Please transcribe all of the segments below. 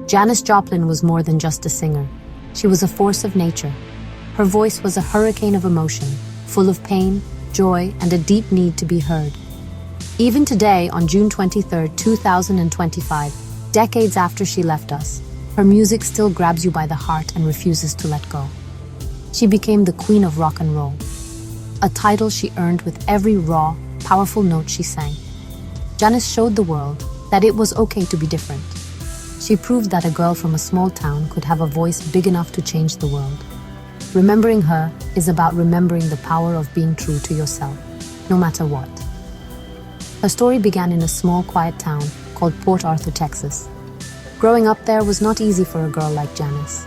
Janis Joplin was more than just a singer. She was a force of nature. Her voice was a hurricane of emotion, full of pain, joy, and a deep need to be heard. Even today, on June 23, 2025, decades after she left us, her music still grabs you by the heart and refuses to let go. She became the queen of rock and roll, a title she earned with every raw, powerful note she sang. Janis showed the world that it was okay to be different. She proved that a girl from a small town could have a voice big enough to change the world. Remembering her is about remembering the power of being true to yourself, no matter what. Her story began in a small, quiet town called Port Arthur, Texas. Growing up there was not easy for a girl like Janis.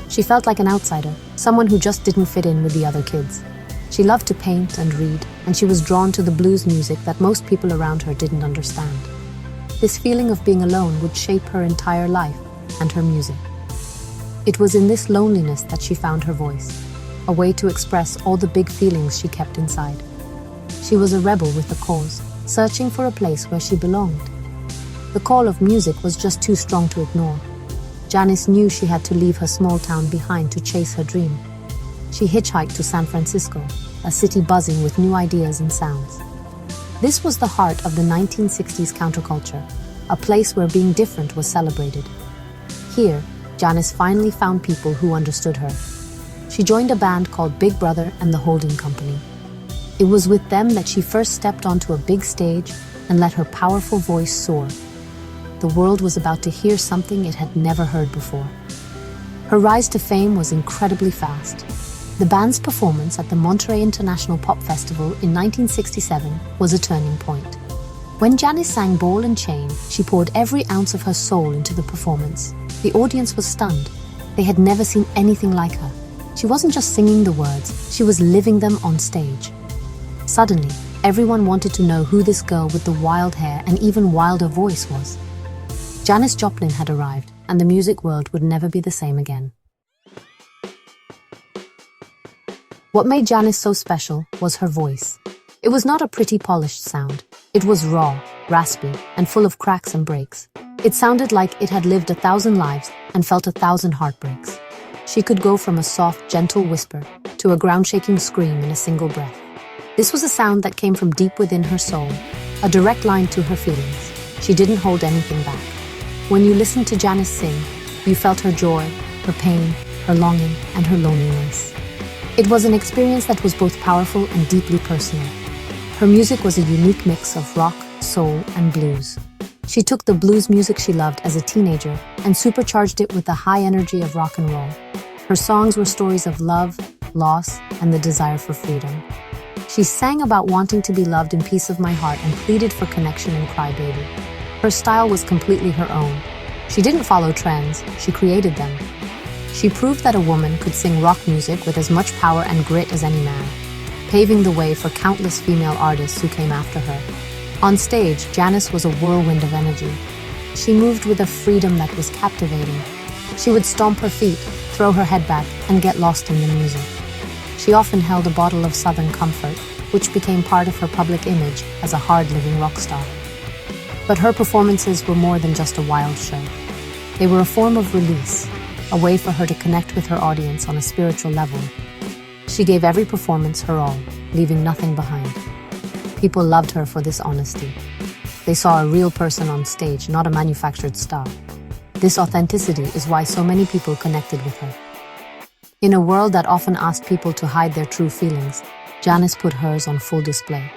She felt like an outsider, someone who just didn't fit in with the other kids. She loved to paint and read, and she was drawn to the blues music that most people around her didn't understand. This feeling of being alone would shape her entire life and her music. It was in this loneliness that she found her voice, a way to express all the big feelings she kept inside. She was a rebel with a cause, searching for a place where she belonged. The call of music was just too strong to ignore. Janis knew she had to leave her small town behind to chase her dream. She hitchhiked to San Francisco, a city buzzing with new ideas and sounds. This was the heart of the 1960s counterculture, a place where being different was celebrated. Here, Janis finally found people who understood her. She joined a band called Big Brother and the Holding Company. It was with them that she first stepped onto a big stage and let her powerful voice soar. The world was about to hear something it had never heard before. Her rise to fame was incredibly fast. The band's performance at the Monterey International Pop Festival in 1967 was a turning point. When Janis sang Ball and Chain, she poured every ounce of her soul into the performance. The audience was stunned. They had never seen anything like her. She wasn't just singing the words, she was living them on stage. Suddenly, everyone wanted to know who this girl with the wild hair and even wilder voice was. Janis Joplin had arrived, and the music world would never be the same again. What made Janis so special was her voice. It was not a pretty, polished sound. It was raw, raspy, and full of cracks and breaks. It sounded like it had lived 1,000 lives and felt 1,000 heartbreaks. She could go from a soft, gentle whisper to a ground-shaking scream in a single breath. This was a sound that came from deep within her soul, a direct line to her feelings. She didn't hold anything back. When you listened to Janis sing, you felt her joy, her pain, her longing, and her loneliness. It was an experience that was both powerful and deeply personal. Her music was a unique mix of rock, soul, and blues. She took the blues music she loved as a teenager and supercharged it with the high energy of rock and roll. Her songs were stories of love, loss, and the desire for freedom. She sang about wanting to be loved in peace of my heart and pleaded for connection and Cry Baby. Her style was completely her own. She didn't follow trends, she created them. She proved that a woman could sing rock music with as much power and grit as any man, paving the way for countless female artists who came after her. On stage, Janis was a whirlwind of energy. She moved with a freedom that was captivating. She would stomp her feet, throw her head back, and get lost in the music. She often held a bottle of Southern comfort, which became part of her public image as a hard-living rock star. But her performances were more than just a wild show. They were a form of release, a way for her to connect with her audience on a spiritual level. She gave every performance her all, leaving nothing behind. People loved her for this honesty. They saw a real person on stage, not a manufactured star. This authenticity is why so many people connected with her. In a world that often asked people to hide their true feelings, Janis put hers on full display.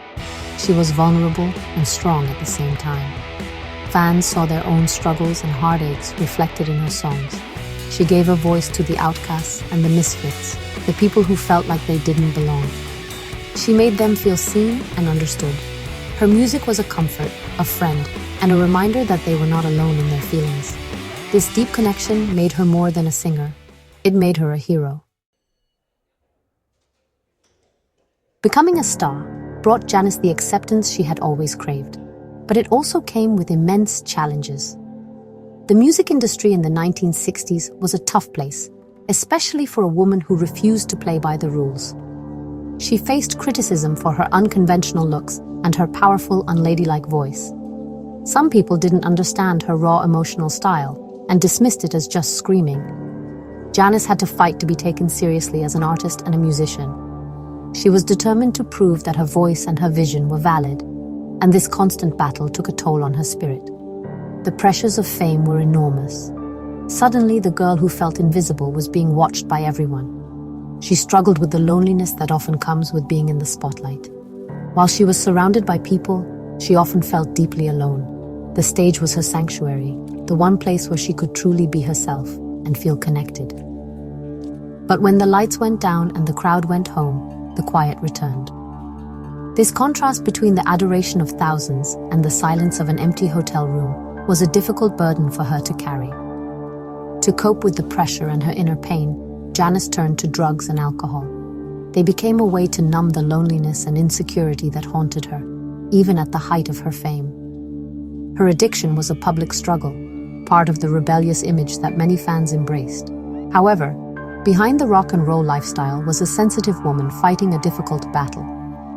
She was vulnerable and strong at the same time. Fans saw their own struggles and heartaches reflected in her songs. She gave a voice to the outcasts and the misfits, the people who felt like they didn't belong. She made them feel seen and understood. Her music was a comfort, a friend, and a reminder that they were not alone in their feelings. This deep connection made her more than a singer. It made her a hero. Becoming a star brought Janis the acceptance she had always craved, but it also came with immense challenges. The music industry in the 1960s was a tough place, especially for a woman who refused to play by the rules. She faced criticism for her unconventional looks and her powerful, unladylike voice. Some people didn't understand her raw emotional style, and dismissed it as just screaming. Janis had to fight to be taken seriously as an artist and a musician. She was determined to prove that her voice and her vision were valid, and this constant battle took a toll on her spirit. The pressures of fame were enormous. Suddenly, the girl who felt invisible was being watched by everyone. She struggled with the loneliness that often comes with being in the spotlight. While she was surrounded by people, she often felt deeply alone. The stage was her sanctuary, the one place where she could truly be herself and feel connected. But when the lights went down and the crowd went home, the quiet returned. This contrast between the adoration of thousands and the silence of an empty hotel room was a difficult burden for her to carry. To cope with the pressure and her inner pain, Janis turned to drugs and alcohol. They became a way to numb the loneliness and insecurity that haunted her, even at the height of her fame. Her addiction was a public struggle, part of the rebellious image that many fans embraced. However, behind the rock and roll lifestyle was a sensitive woman fighting a difficult battle.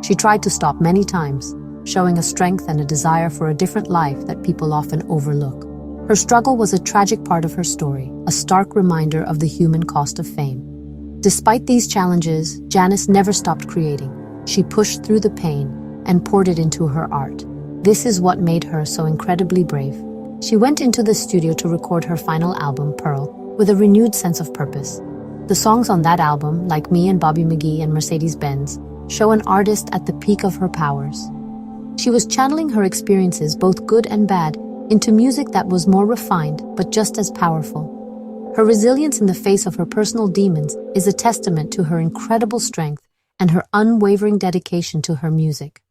She tried to stop many times, showing a strength and a desire for a different life that people often overlook. Her struggle was a tragic part of her story, a stark reminder of the human cost of fame. Despite these challenges, Janis never stopped creating. She pushed through the pain and poured it into her art. This is what made her so incredibly brave. She went into the studio to record her final album, Pearl, with a renewed sense of purpose. The songs on that album, like Me and Bobby McGee and Mercedes-Benz, show an artist at the peak of her powers. She was channeling her experiences, both good and bad, into music that was more refined, but just as powerful. Her resilience in the face of her personal demons is a testament to her incredible strength and her unwavering dedication to her music.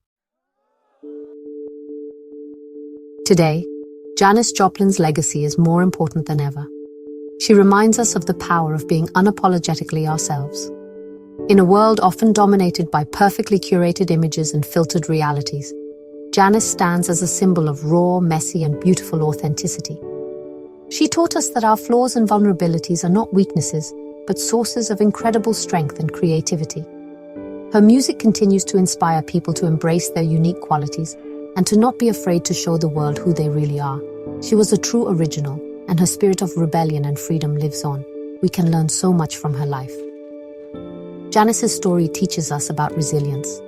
Today, Janis Joplin's legacy is more important than ever. She reminds us of the power of being unapologetically ourselves. In a world often dominated by perfectly curated images and filtered realities, Janis stands as a symbol of raw, messy, and beautiful authenticity. She taught us that our flaws and vulnerabilities are not weaknesses, but sources of incredible strength and creativity. Her music continues to inspire people to embrace their unique qualities and to not be afraid to show the world who they really are. She was a true original, and her spirit of rebellion and freedom lives on. We can learn so much from her life. Janis's story teaches us about resilience.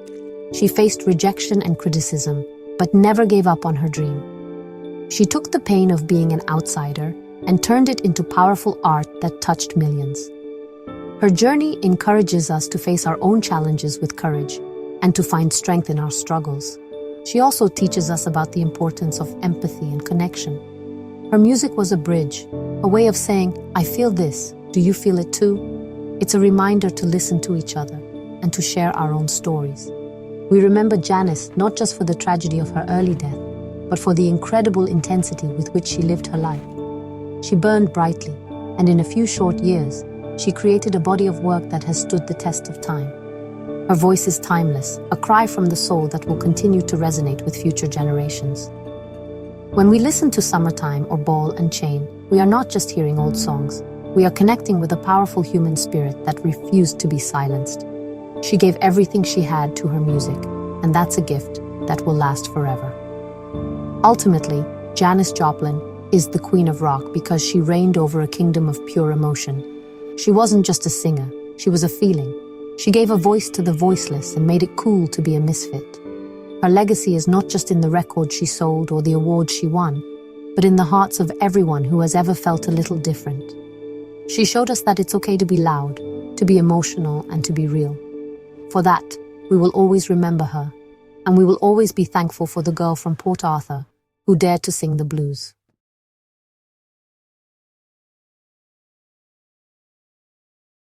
She faced rejection and criticism, but never gave up on her dream. She took the pain of being an outsider and turned it into powerful art that touched millions. Her journey encourages us to face our own challenges with courage and to find strength in our struggles. She also teaches us about the importance of empathy and connection. Her music was a bridge, a way of saying, I feel this, do you feel it too? It's a reminder to listen to each other and to share our own stories. We remember Janis not just for the tragedy of her early death, but for the incredible intensity with which she lived her life. She burned brightly, and in a few short years, she created a body of work that has stood the test of time. Her voice is timeless, a cry from the soul that will continue to resonate with future generations. When we listen to Summertime or Ball and Chain, we are not just hearing old songs. We are connecting with a powerful human spirit that refused to be silenced. She gave everything she had to her music, and that's a gift that will last forever. Ultimately, Janis Joplin is the queen of rock because she reigned over a kingdom of pure emotion. She wasn't just a singer, she was a feeling. She gave a voice to the voiceless and made it cool to be a misfit. Her legacy is not just in the records she sold or the awards she won, but in the hearts of everyone who has ever felt a little different. She showed us that it's okay to be loud, to be emotional, and to be real. For that, we will always remember her, and we will always be thankful for the girl from Port Arthur who dared to sing the blues.